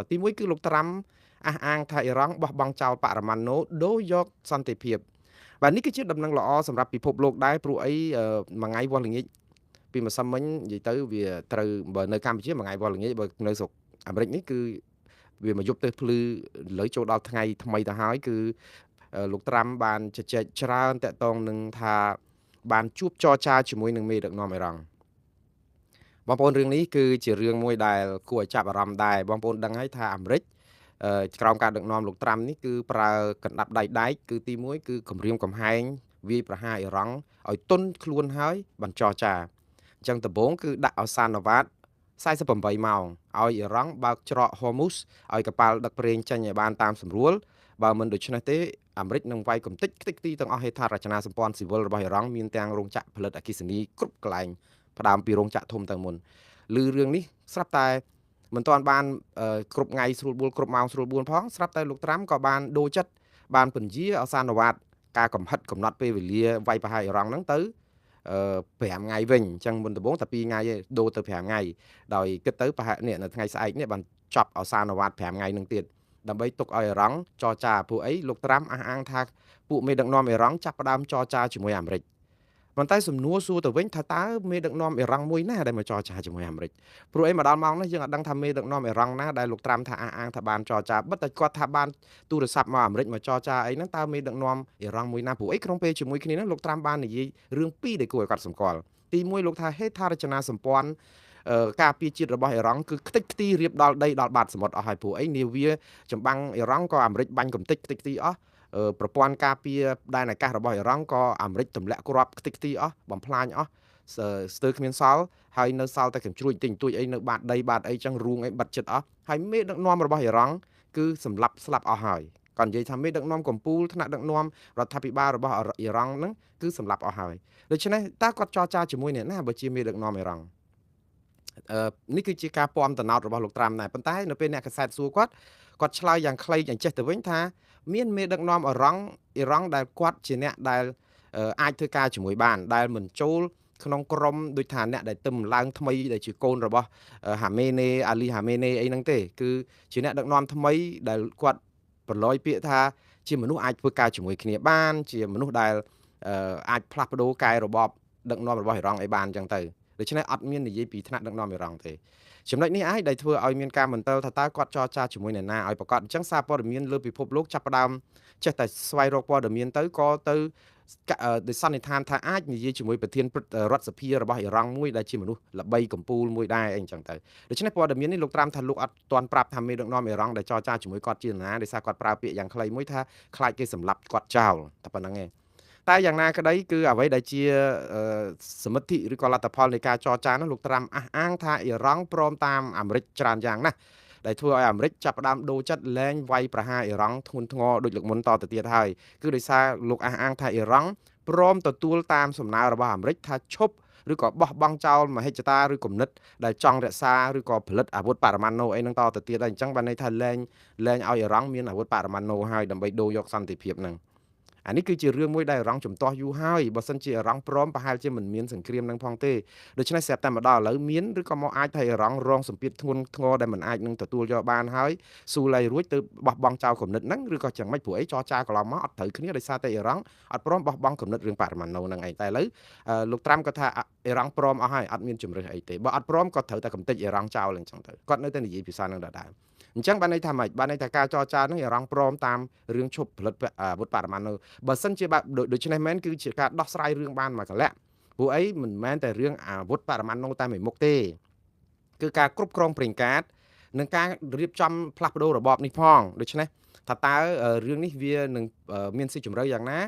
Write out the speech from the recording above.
ទីមួយគឺលោកត្រាំអះអាងថាអ៊ីរ៉ង់បោះបង់ចោលបរមាណូដូរយកសន្តិភាពបាទនេះគឺជាដំណឹងល្អសម្រាប់ពិភពលោកដែរព្រោះអីមួយថ្ងៃវាស់ល្ងាចពីម្សិលមិញនិយាយទៅវាត្រូវបើនៅកម្ពុជាមួយថ្ងៃវាស់ល្ងាចបើនៅស្រុកអាមេរិកនេះគឺវាមកយប់ទៅភ្លឺលើចូលដល់ថ្ងៃថ្មីទៅហើយគឺលោកត្រាំបានជជែកច្រើនតាក់ទងនឹងថាបានជួបចរចាជាមួយនឹងមេដឹកនាំអ៊ីរ៉ង់បងប្អូនរឿងនេះគឺជារឿងមួយដែលគួរឲ្យចាប់អារម្មណ៍ដែរបងប្អូនដឹងហើយថាអាមេរិកក្រោមការដឹកនាំលោកត្រាំនេះគឺប្រើកណ្ដាប់ដៃដែកគឺទី1គឺគម្រាមកំហែងវាយប្រហារអ៊ីរ៉ង់ឲ្យទន់ខ្លួនហើយបញ្ចរចាអញ្ចឹងដំបូងគឺដាក់អសានវ៉ាត48ម៉ោងឲ្យអ៊ីរ៉ង់បើកច្រក Hormuz ឲ្យកប៉ាល់ដឹកប្រេងចេញឲ្យបានតាមស្រួលបើមិនដូច្នេះទេអាមេរិកនឹងវាយកំទេចខ្ទេចខ្ទីទាំងអស់ហេដ្ឋារចនាសម្ព័ន្ធស៊ីវិលរបស់អ៊ីរ៉ង់មានទាំងរោងចក្រផលិតអគ្គិសនីគ្រប់កន្លែងផ្ដើមពីរោងចក្រធំទៅមុនឬរឿងនេះស្រាប់តែមិនទាន់បានគ្រប់ថ្ងៃស្រួលបួលគ្រប់ម៉ោងស្រួលបួលផងស្រាប់តែលោកត្រាំក៏បានដូរចិត្តបានពន្យាអសានវ៉ាតការកំហិតកំណត់ពេលវេលាវាយប្រហារអ៊ីរ៉ង់ហ្នឹងទៅ5ថ្ងៃវិញអញ្ចឹងមុនដំបូងតែ2ថ្ងៃទេដូរទៅ5ថ្ងៃដោយគិតទៅប្រហែលនេះនៅថ្ងៃស្អែកនេះបានចប់អសានវ៉ាត5ថ្ងៃនឹងទៀតដើម្បីទុកឲ្យអ៊ីរ៉ង់ចរចាពួកអីលោកត្រាំអះអាងថាពួកមេដឹកនាំអ៊ីរ៉ង់ចាប់ផ្ដើមចរចាជាមួយអាមេរិកប៉ុន្តែសំណួរសួរទៅវិញថាតើមេដឹកនាំអ៊ីរ៉ង់មួយណាដែលមកចរចាជាមួយអាមេរិកព្រោះអីមកដល់ម៉ោងនេះយើងអត់ដឹងថាមេដឹកនាំអ៊ីរ៉ង់ណាដែលលោកត្រាំថាអះអាងថាបានចរចាបិទតែគាត់ថាបានទូរស័ព្ទមកអាមេរិកមកចរចាអីហ្នឹងតើមេដឹកនាំអ៊ីរ៉ង់មួយណាព្រោះអីក្នុងពេលជាមួយគ្នាហ្នឹងលោកត្រាំបាននិយាយរឿងពីរដែលគួរឲ្យកត់សម្គាល់ទី1លោកថាហេដ្ឋារចនាសម្ព័ន្ធការពារជាតិរបស់អ៊ីរ៉ង់គឺខ្ទេចខ្ទីរៀបដល់ដីដល់បាតសមុទ្រអស់ហើយព្រោះអីនាវាចម្បាំងអ៊ីរ៉ង់ក៏អាមេរិកបាញ់កំទេចខ្ទេចខ្ទីអស់ប្រព័ន្ធការពារដែនអាកាសរបស់អ៊ីរ៉ង់ក៏អាមេរិកទម្លាក់គ្រាប់ខ្ទេចខ្ទីអស់បំផ្លាញអស់ស្ទើរគ្មានសល់ហើយនៅសល់តែកញ្ជ្រួចទិញទួចអីនៅបាតដីបាតអីចឹងរូងអីបិទចិត្តអស់ហើយមេដឹកនាំរបស់អ៊ីរ៉ង់គឺសម្លាប់ស្លាប់អស់ហើយគាត់និយាយថាមេដឹកនាំកម្ពុជាថ្នាក់ដឹកនាំរដ្ឋាភិបាលរបស់អ៊ីរ៉ង់ហ្នឹងគឺសម្លាប់អស់ហើយដូច្នេះតើគាត់ចរចាជាមួយអ្នកណាបើជាមេដឹកនាំអ៊ីរ៉ង់នេះគឺជាការពំតំណោតរបស់លោកត្រាំដែរប៉ុន្តែនៅពេលអ្នកកសែតសួរគាត់ឆ្លើយយ៉ាងខ្លីយ៉ាងចេះទៅវិញថាមានមេដឹកនាំអ៊ីរ៉ង់ដែលគាត់ជាអ្នកដែលអាចធ្វើការជាមួយបានដែលមិនចូលក្នុងក្រុមដូចថាអ្នកដែលទឹមឡើងថ្មីដែលជាកូនរបស់ហាមេនេអាលីហាមេនេអីហ្នឹងទេគឺជាអ្នកដឹកនាំថ្មីដែលគាត់ប្រឡយពាក្យថាជាមនុស្សអាចធ្វើការជាមួយគ្នាបានជាមនុស្សដែលអាចផ្លាស់ប្ដូរកែរបបដឹកនាំរបស់អ៊ីរ៉ង់ឲ្យបានអញ្ចឹងទៅដូច្នេះអត់មាននិយាយពីថ្នាក់ដឹកនាំអ៊ីរ៉ង់ទេចំណុចនេះឯងដែលធ្វើឲ្យមានការមន្ទិលថាតើគាត់ចរចាជាមួយអ្នកណាឲ្យប្រកាសអញ្ចឹងសារព័ត៌មានលើពិភពលោកចាប់ផ្ដើមចេះតែស្វែងរកព័ត៌មានទៅក៏ទៅដោយសន្និដ្ឋានថាអាចនិយាយជាមួយប្រធានរដ្ឋសភារបស់អ៊ីរ៉ង់មួយដែលជាមនុស្សល្បីកំពូលមួយដែរអីអញ្ចឹងទៅដូច្នេះព័ត៌មាននេះលោកត្រាំថាលោកអត់ទាន់ប្រាប់ថាមេដឹកនាំអ៊ីរ៉ង់ដែលចរចាជាមួយគាត់ជាណាដោយសារគាត់ប្រើពាក្យយ៉ាងខ្លីមួយថាខ្លាចគេសម្លាប់គាត់ចោលតែប៉ុណ្្នឹងឯងតែយ៉ាងណាក្តីគឺអ្វីដែលជាសមិទ្ធិឬក៏លទ្ធផលនៃការចរចានោះលោកត្រាំអះអាងថាអ៊ីរ៉ង់ព្រមតាមអាមេរិកច្រើនយ៉ាងណាស់ដែលធ្វើឲ្យអាមេរិកចាប់ផ្ដើមដូរចិត្តលែងវាយប្រហារអ៊ីរ៉ង់ធ្ងន់ធ្ងរដូចលើកមុនតទៅទៀតហើយគឺដោយសារលោកអះអាងថាអ៊ីរ៉ង់ព្រមទទួលតាមសំណើរបស់អាមេរិកថាឈប់ឬក៏បោះបង់ចោលមហិច្ឆតាឬគំនិតដែលចង់រក្សាឬក៏ផលិតអាវុធបរមាណូអីហ្នឹងតទៅទៀតហើយអញ្ចឹងបានន័យថាលែងឲ្យអ៊ីរ៉ង់មានអាវុធបរមាណូហើយដើម្បីដូរយកសន្តិភាពហ្នឹងអានេះគឺជារឿងមួយដែលអ៊ីរ៉ង់ជំទាស់យូរហើយបើសិនជាអ៊ីរ៉ង់ព្រមប្រហែលជាមិនមានសង្គ្រាមនឹងផងទេដូច្នេះស្រាប់តែមកដល់ឥឡូវមានឬក៏មកអាចថាអ៊ីរ៉ង់រងសម្ពាធធ្ងន់ធ្ងរដែលមិនអាចនឹងទទួលយកបានហើយស៊ូឡៃរួចទៅបោះបង់ចោលគំនិតហ្នឹងឬក៏យ៉ាងម៉េចព្រោះអីចរចាកន្លងមកអត់ត្រូវគ្នាដោយសារតែអ៊ីរ៉ង់អត់ព្រមបោះបង់គំនិតរឿងបរមាណូហ្នឹងឯងតែឥឡូវលោកត្រាំគាត់ថាអ៊ីរ៉ង់ព្រមអស់ហើយអត់មានជំរឿសអីទេបើអត់ព្រមក៏ត្រូវតែកំទេចអ៊ីរ៉ង់ចោលអញ្ចឹងទៅគាត់នៅតែនិយាយភាសានឹងដដែលអញ្ចឹងបានន័យថាម៉េចបានន័យថាការចរចានឹងអ៊ីរ៉ង់ព្រមតាមរឿងឈប់ផលិតអាវុធបរមាណូបើសិនជាដូច្នេះមែនគឺជាការដោះស្រាយរឿងបានមួយកលៈព្រោះអីមិនមែនតែរឿងអាវុធបរមាណូតែមួយមុខទេគឺការគ្រប់គ្រងប្រេងកាតនិងការរៀបចំផ្លាស់ប្ដូររបបនេះផងដូច្នេះថាតើរឿងនេះវានឹងមានស៊ីជម្រៅយ៉ាងណា